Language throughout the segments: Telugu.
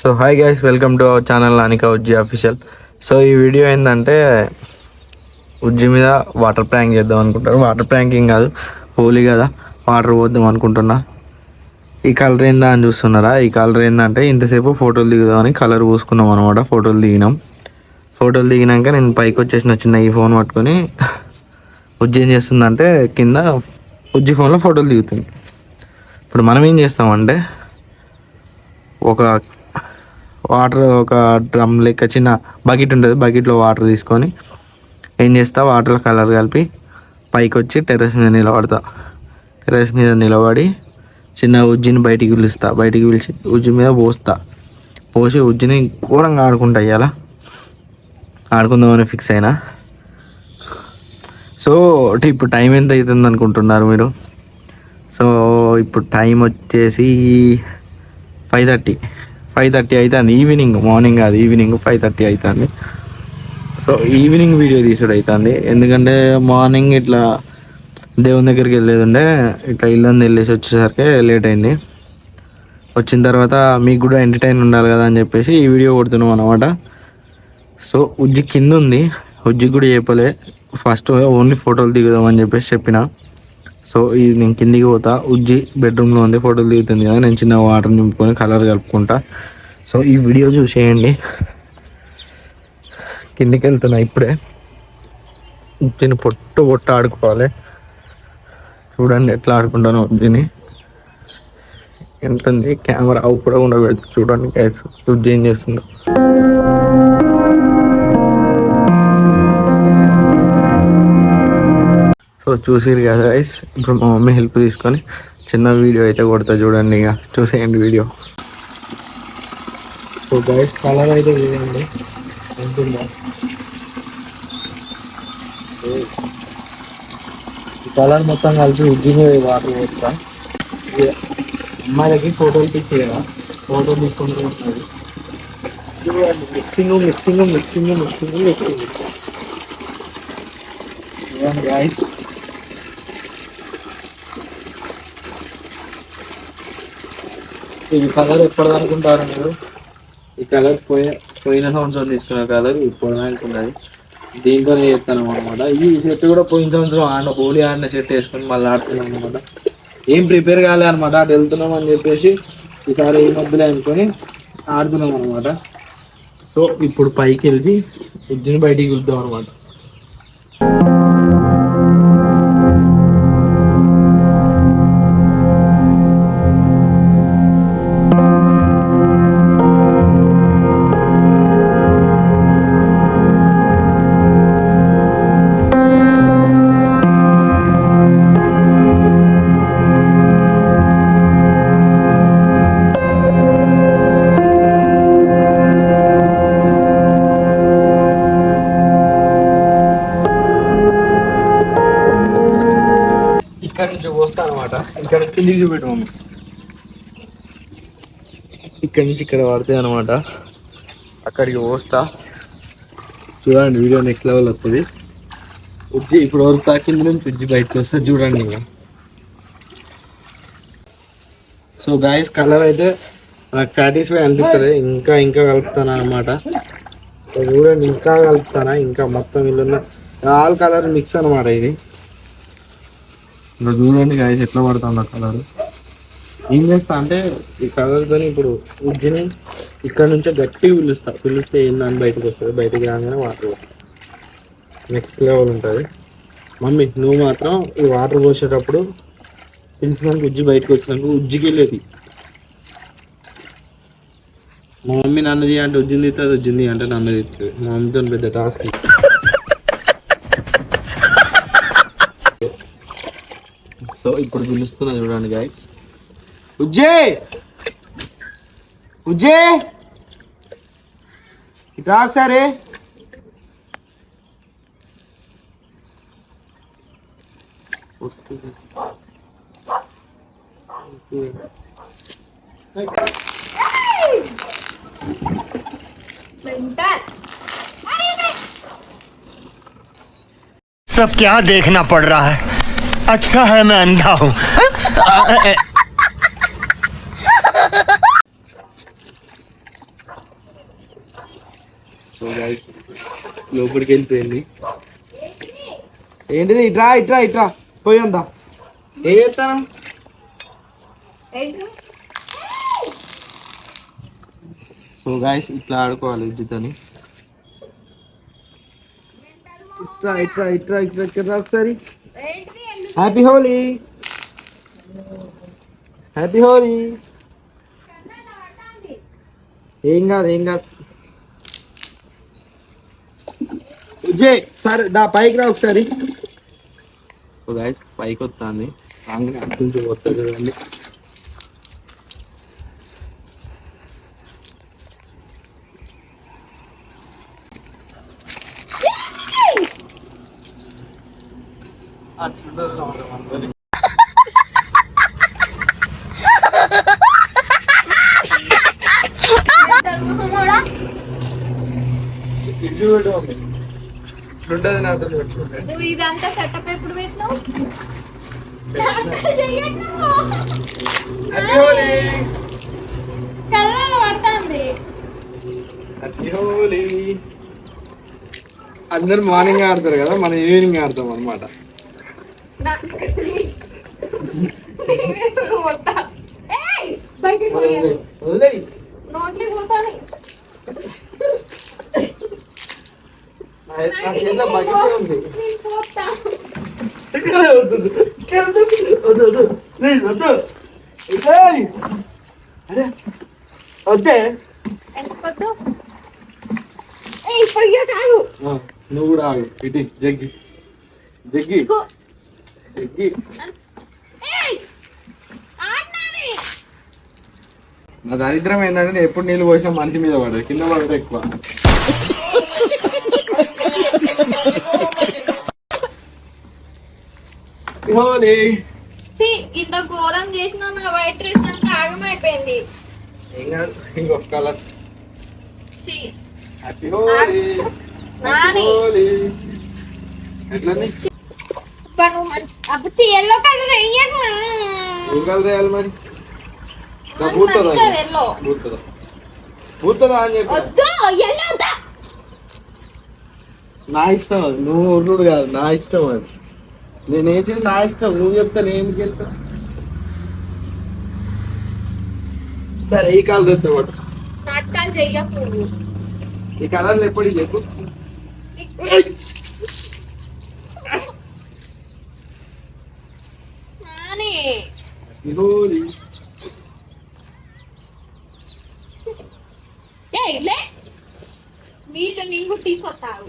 So hi guys, welcome to our channel Anika Ujji official. So ఈ వీడియో ఏంటంటే ఉజ్జి మీద వాటర్ ప్రాంక్ చేద్దాం అనుకుంటారు. వాటర్ ప్రాంకింగ్ కాదు, హోలీ కదా, వాటర్ పోద్దాం అనుకుంటున్నా. ఈ కలర్ ఏందా అని చూస్తున్నారా? ఈ కలర్ ఏంటంటే ఇంతసేపు ఫోటోలు దిగుదామని కలర్ పూసుకున్నాం అనమాట. ఫోటోలు దిగినాక నేను పైకి వచ్చేసిన చిన్న ఈ ఫోన్ పట్టుకొని ఉజ్జి ఏం చేస్తుందంటే కింద ఉజ్జి ఫోన్లో ఫోటోలు దిగుతుంది. ఇప్పుడు మనం ఏం చేస్తామంటే ఒక డ్రమ్ లెక్క చిన్న బకెట్ ఉంటుంది, బకెట్లో వాటర్ తీసుకొని ఏం చేస్తా, వాటర్లో కలర్ కలిపి పైకి వచ్చి టెర్రస్ మీద నిలబడి చిన్న ఉజ్జిని బయటికి పిలిచి ఉజ్జి మీద పోసి ఉజ్జిని ఘోరంగా ఆడుకుంటా ఆడుకుందామని ఫిక్స్ అయినా. సో ఇప్పుడు టైం ఎంత అవుతుంది అనుకుంటున్నారు మీరు? సో ఇప్పుడు టైం వచ్చేసి 5:30 అవుతుంది. ఈవినింగ్, మార్నింగ్ కాదు, ఈవినింగ్ 5:30 అవుతుంది. సో ఈవినింగ్ వీడియో తీసుడు అవుతుంది, ఎందుకంటే మార్నింగ్ ఇట్లా దేవుని దగ్గరికి వెళ్ళేది ఉండే, ఇట్లా ఇల్లందు వెళ్ళేసి వచ్చేసరికి లేట్ అయింది. వచ్చిన తర్వాత మీకు కూడా ఎంటర్టైన్ ఉండాలి కదా అని చెప్పేసి ఈ వీడియో కొడుతున్నాం అనమాట. సో ఉజ్జి కింద ఉంది, ఉజ్జి కూడా చెప్పలే, ఫస్ట్ ఓన్లీ ఫోటోలు దిగుదామని చెప్పేసి చెప్పిన. సో ఇది నేను కిందికి పోతా, ఉజ్జి బెడ్రూమ్లో ఉంది, ఫోటోలు దిగుతుంది కదా, నేను చిన్న వాటర్ నింపుకొని కలర్ కలుపుకుంటా. సో ఈ వీడియో చూసేయండి. కిందికి వెళ్తున్నా ఇప్పుడే, ఉజ్జిని పొట్టు ఆడుకోవాలి. చూడండి ఎట్లా ఆడుకుంటాను ఉజ్జిని. ఉంటుంది కెమెరా కూడా ఉండబెడుతుంది, చూడండి గైస్ ఉజ్జి ఏం చేస్తుందో. సో చూసిరు కదా గైస్, ఇప్పుడు మా మమ్మీ హెల్ప్ తీసుకొని చిన్న వీడియో అయితే కొడతా, చూడండి, ఇక చూసేయండి వీడియో. సో గైస్ కలర్ అయితే చూడండి ఉంటుందా, కలర్ మొత్తం కలిపి ఉజ్జిని వాటర్ పోస్తా. అమ్మాయిలకి ఫోటోలు పిచ్చి కదా, ఫోటోలు తీసుకుంటూ ఉంటుంది. మిక్సింగ్ చూడండి గైస్. ఈ కలర్ ఎప్పటిది అనుకుంటారు మీరు? ఈ కలర్ పోయిన సంవత్సరం తీసుకున్న కలర్ ఇప్పుడు అనుకున్నది, దీంతోనే చేస్తాను అనమాట. ఈ షర్ట్ కూడా పోయిన సంవత్సరం హోలీ ఆడిన షర్ట్ వేసుకొని మళ్ళీ ఆడుతున్నాం అనమాట. ఏం ప్రిపేర్ కాలే అనమాట, అటు వెళ్తున్నాం అని చెప్పేసి ఈసారి ఈ మధ్యలో అనుకొని ఆడుతున్నాం అనమాట. సో ఇప్పుడు పైకి వెళ్ళి ఉజ్జిని బయటికి చూద్దాం అనమాట. ఇక్కడ నుంచి పోస్తా అనమాట. ఇక్కడ కిందికి చూపెట్టు మమ్మీ, ఇక్కడ నుంచి ఇక్కడ పడతాయి అనమాట, అక్కడికి పోస్తా. చూడండి వీడియో నెక్స్ట్ లెవెల్ వస్తుంది. ఉజ్జి ఇప్పుడు వరకు కింద నుంచి ఉజ్జి బయటకు వస్తుంది, చూడండి ఇంకా. సో గాయస్ కలర్ అయితే నాకు సాటిస్ఫై అనిపిస్తుంది, ఇంకా కలుపుతాను అనమాట. చూడండి ఇంకా కలుపుతానా, ఇంకా మొత్తం ఇల్లు ఆల్ కలర్ మిక్స్ అనమాట ఇది. ఇప్పుడు చూడండి గాయస్ ఎట్లా పడుతుంది ఆ కలర్. ఏం చేస్తా అంటే ఈ కలర్తో ఇప్పుడు ఉజ్జిని ఇక్కడ నుంచే గట్టిగా పిలుస్తే ఏందని బయటకు వస్తుంది. బయటకు రాగానే వాటర్ నెక్స్ట్ లెవెల్ ఉంటుంది. మమ్మీ నువ్వు మాత్రం ఈ వాటర్ పోసేటప్పుడు పిలిచినాక ఉజ్జి బయటకు వచ్చినాక ఉజ్జికి వెళ్ళేది. మా మమ్మీ నన్నది అంటే ఉజ్జిని తీస్తుంది, ఉజ్జింది అంటే నన్ను తీస్తుంది. మా మమ్మీతో పెద్ద టాస్క్. సో ఇప్పుడు పిలుస్తున్నా చూడండి గైస్, ఉజ్జే ఇట్లా ఒకసారి. सब क्या देखना पड़ रहा है? अच्छा है मैं अंधा हूँ. సో గైస్ లోపలికి వెళ్ళిపోయింది. ఏంటిది? ఇట్రా ఇట్రా ఇట్రా పోయిందా? ఏం చేస్తాను? సో గైస్ ఇట్లా ఆడుకోవాలి విద్యుత్. ఇట్రా ఇట్రా ఇట్రా ఇట్రా ఇట్రా ఒకసారి. Happy Holi, happy Holi. ఏం కాదు ఏం కాదు. విజయ్ సరే దా పైకి రా ఒకసారి. పైకి వస్తుంది అటు వస్తుంది కదండి. ఇదంతా సెటప్ ఎప్పుడు పెట్టినావు? కళ్ళలో పడుతుంది. అందరు మార్నింగ్ ఆడతారు కదా, మనం ఈవినింగ్ ఆడతాం అనమాట. నోట్లే పోతాను. నువ్వు కూడా ఆగు. ఇటు జగ్గి జగ్గి జగ్గి. నా దరిద్రం ఏంటంటే నేను ఎప్పుడు నీళ్ళు పోసినా మనిషి మీద పడదు, కింద పడదు ఎక్కువ. ఇంత ఘోరం చేసిన వైట్ డ్రెస్ అంతా ఆగమైపోయింది. ఇంకొక కలర్. అప్పుడు ఎల్లో కలర్ వేయాలి మరి. నా ఇష్టం అది, నువ్వు ఉర్రుడు కాదు, నా ఇష్టం అది. నేను వేసింది నా ఇష్టం, నువ్వు చెప్తా నేను ఎందుకు వెళ్తా. సరే ఈ కలర్ ఎత్తా పట్టు. నాటకాలు చెయ్యకు. ఈ కలర్లు ఎప్పుడు చెప్పు. నీళ్ళు నేను కూడా తీసుకొస్తావు.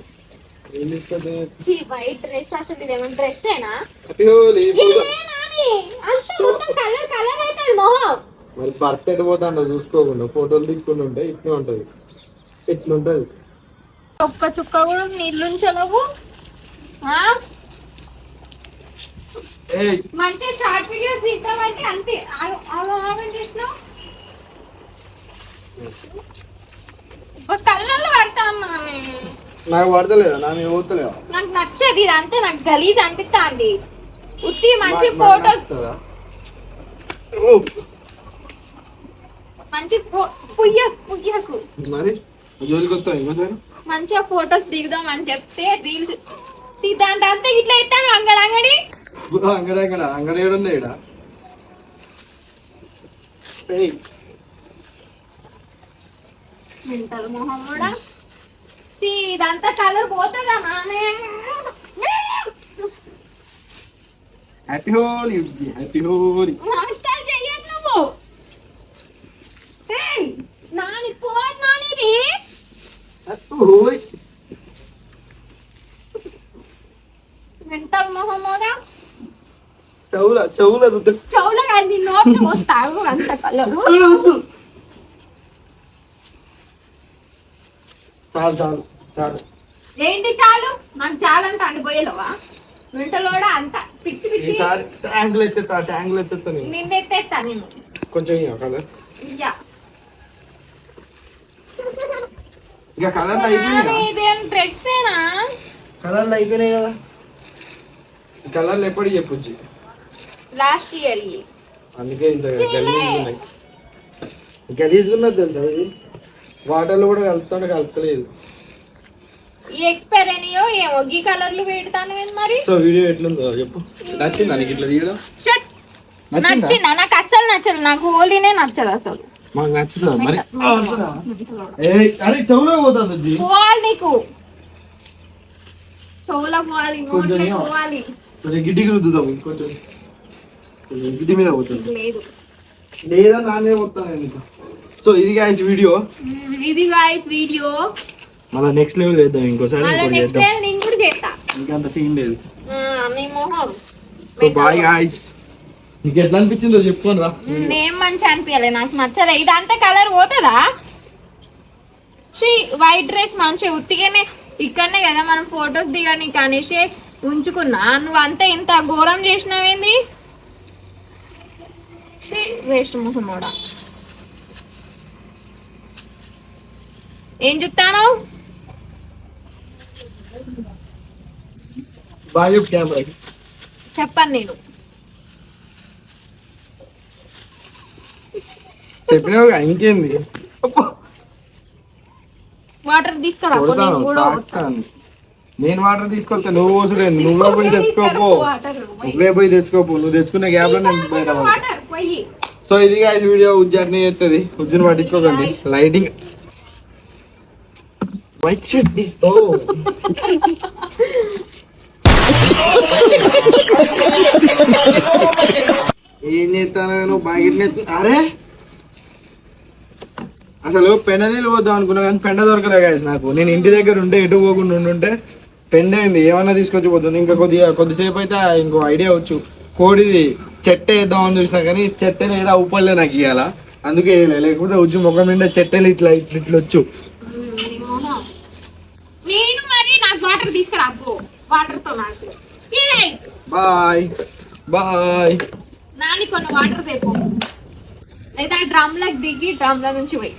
వైట్ డ్రెస్ అసలు ఇదేమన్నా డ్రెస్ ఏనా? మొత్తం కలర్ కలర్ అవుతుంది మొహం. మరి భర్త ఎడిపోతాను చూసుకోకుండా ఫోటోలు తీసుకుని ఉంటే ఇట్లా ఉంటది, ఇట్లుంటది. ఒక్క చుక్క కూడా నీళ్ళు ఉంచలేవు. మంచి షార్ట్ వీడియోస్ తీద్దామంటే అంతే ఆగం చేసినావు. కళ్ళల్లో పడతాను. నాకు పడతలేదా? నా మీద పోతలేదా? నాకు నచ్చదు ఇది అంతే, నాకు గలీజ్ అనిపిస్తుంది. ఉత్తి మంచి ఫోటోస్ మంచి పుయ్యకు మరి మంచిగా ఫోటోస్ దిగుదాం అని చెప్తే రీల్స్ తీద్దాంటే అంతే ఇట్లా ఇస్తాను. అంగడి అంగడి ఏడుంది ఇక్కడ. మెంటల్ మొహం కూడా. ఇదంతా కలర్ పోతుందా నానే? Happy Holi, happy Holi. నమస్కారం చెయ్యదు నువ్వు. నాని పోదు నానిది. మెంటల్ మొహం కూడా. చెవుల కానీ నోట్లు వస్తావు అంత కలర్. ఏంటి చాలు? నాకు చాలంట అండిపోయేలోవా? వెంటలో అంత పిచ్చి పిచ్చి. నిన్నెత్తేస్తా నేను కొంచెం. ఇదేం డ్రెస్సేనా? కలర్లు అయిపోయినాయి కదా. కలర్లు ఎప్పుడు చెప్పొచ్చు? Last year. అందుకే ఇంత గలీజ్గా ఉన్నది తెలుసా ఇది. వాటర్లో కూడా కలుపుతాడు, కలుపుతలేదు. ఈ ఎక్స్పైర్ అయినాయో ఏమో ఈ కలర్లు పెడతాను మరి. సో వీడియో ఎట్లుందో చెప్పు. నచ్చిందా నీకు ఇట్లా తీయడం? షట్. నచ్చిందా? నాకు అసలు నచ్చదు. నాకు హోలీనే నచ్చదు అసలు. మాకు నచ్చుతుందా మరి? అరే చెవులో పోతుంది. పోవాలి నీకు, చెవులో పోవాలి, నోట్లో పోవాలి. గిడ్డికి రుద్దుదాం కొంచెం, గిడ్డి మీద పోతుంది. లేదు లేదా నానే పోతాను నీకు. సో ఇది గాయ్స్ వీడియో, ఇది గాయ్స్ వీడియో. మళ్ళీ నెక్స్ట్ లెవెల్ చేద్దాం ఇంకోసారి. నెక్స్ట్ టైం నేను కూడా చేస్తా. ఇంకంత సీన్ లేదు. నీ మొహం. So bye guys. నీకు ఎట్లా అనిపించిందో చెప్పుకోని రా. ఏం మంచి అనిపించలే, నాకు నచ్చలే. ఇదంతా కలర్ పోతుందా? వైట్ డ్రెస్ మంచిగా ఉత్తిగానే ఇక్కడనే కదా మనం ఫొటోస్ దిగడానికి అనేసి ఉంచుకున్నా. నువ్వు అంతా ఇంత ఘోరం చేసినావేంది? వేస్ట్ ముఖం కూడా. ఏం చెప్తాను? బాయ్ చెప్పు కెమెరా. చెప్పను నేను. చెప్పినావుగా ఇంకేంది. వాటర్ తీసుకురా. నేను వాటర్ తీసుకొస్తా, నువ్వు పోసులేదు. నువ్వే పోయి తెచ్చుకోపో, నువ్వే పోయి తెచ్చుకోపో. నువ్వు తెచ్చుకునే గ్యాప్ లో నేను బయట. సో ఇది గాయ్స్ వీడియో. ఉజ్జాట్ని చేస్తుంది, ఉజ్జుని పట్టించుకోకండి. లైటింగ్ వైట్ షర్ట్ తీసుకో. ఏం చేస్తాను నేను బాగా. అరే అసలు పెండ నీళ్ళు పోద్దాం అనుకున్నా కానీ పెండ దొరకలే గాయస్ నాకు. నేను ఇంటి దగ్గర ఉంటే ఎటు పోకుండా ఉండుంటే పెండ అయింది. ఏమన్నా తీసుకొచ్చి పోతుంది. ఇంకా కొద్దిసేపు అయితే ఇంకో ఐడియా వచ్చు. కోడిది చెట్టే వేద్దామని చూసినా కానీ చెట్టెలు ఏడా ఉప్పలే నాకు ఇవ్వాల. అందుకే వేయలే. లేకపోతే ఉజ్జు ముఖం నిండా చెట్టెలు ఇట్లా ఇట్లా వచ్చు. నేను మరి నాకు వాటర్ తీసుకురా. వాటర్ తో నాకు బాయ్ బాయ్. నాని కొన్ని వాటర్ తెపో, లేదా డ్రమ్ లకు దిగి డ్రమ్ ల నుంచి పోయి